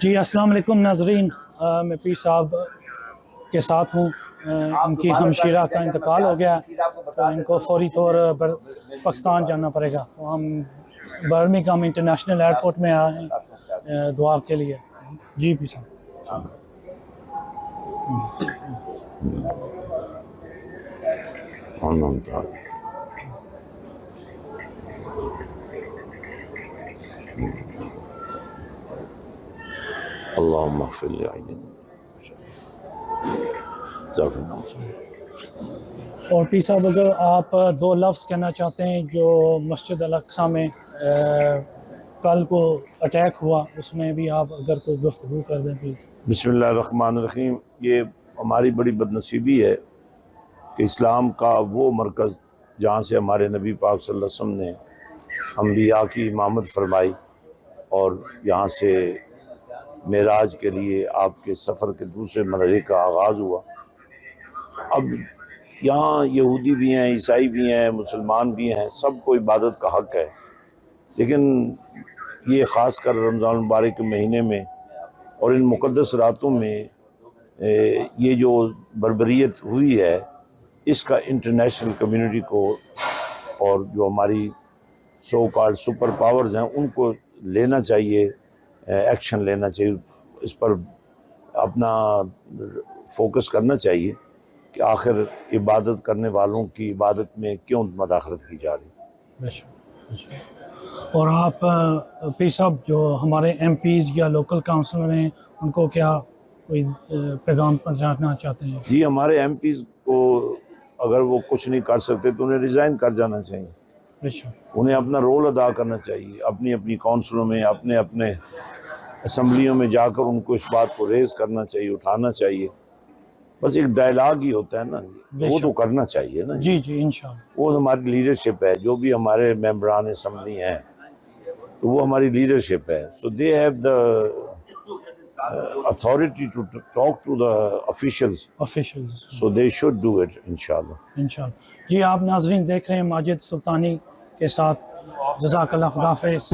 جی السلام علیکم ناظرین، میں پیر صاحب کے ساتھ ہوں۔ ان کی ہمشیرہ کا انتقال ہو گیا تو ان کو فوری طور پر پاکستان جانا پڑے گا، تو ہم برمنگھم انٹرنیشنل ایئرپورٹ میں آئے ہیں دعا کے لیے۔ جی پیر صاحب۔ اللہم اغفر لعیننا۔ اور پیر صاحب اگر آپ دو لفظ کہنا چاہتے ہیں جو مسجد الاقصیٰ میں کل کو اٹیک ہوا، اس میں بھی آپ اگر کوئی گفتگو کر دیں پلیز۔ بسم اللہ الرحمن الرحیم۔ یہ ہماری بڑی بدنصیبی ہے کہ اسلام کا وہ مرکز جہاں سے ہمارے نبی پاک صلی اللہ علیہ وسلم نے انبیاء کی امامت فرمائی اور یہاں سے معراج کے لیے آپ کے سفر کے دوسرے مرحلے کا آغاز ہوا، اب یہاں یہودی بھی ہیں، عیسائی بھی ہیں، مسلمان بھی ہیں، سب کو عبادت کا حق ہے، لیکن یہ خاص کر رمضان المبارک کے مہینے میں اور ان مقدس راتوں میں یہ جو بربریت ہوئی ہے، اس کا انٹرنیشنل کمیونٹی کو اور جو ہماری سو کالڈ سپر پاورز ہیں ان کو لینا چاہیے، ایکشن لینا چاہیے، اس پر اپنا فوکس کرنا چاہیے کہ آخر عبادت کرنے والوں کی عبادت میں کیوں مداخلت کی جا رہی۔ اور آپ پیر صاحب جو ہمارے ایم پیز یا لوکل کاؤنسلر ہیں ان کو کیا کوئی پیغام پہنچانا چاہتے ہیں؟ جی ہمارے ایم پیز کو اگر وہ کچھ نہیں کر سکتے تو انہیں ریزائن کر جانا چاہیے، انہیں اپنا رول ادا کرنا چاہیے، اپنی اپنی کونسلوں میں، اپنے اپنے اسمبلیوں میں جا کر ان کو اس بات کو ریز کرنا چاہیے، اٹھانا چاہیے۔ بس ایک ڈائلاگ ہی ہوتا ہے نا، وہ تو کرنا چاہیے نا۔ جی جی انشاءاللہ وہ ہماری لیڈرشپ ہے، جو بھی ہمارے ممبران اسمبلی ہیں تو وہ ہماری لیڈرشپ ہے، so they have the authority to talk to the officials, so they should do it انشاءاللہ۔ جی آپ ناظرین دیکھ رہے ہیں ماجد سلطانی کے ساتھ، جزاک اللہ، خدا حافظ۔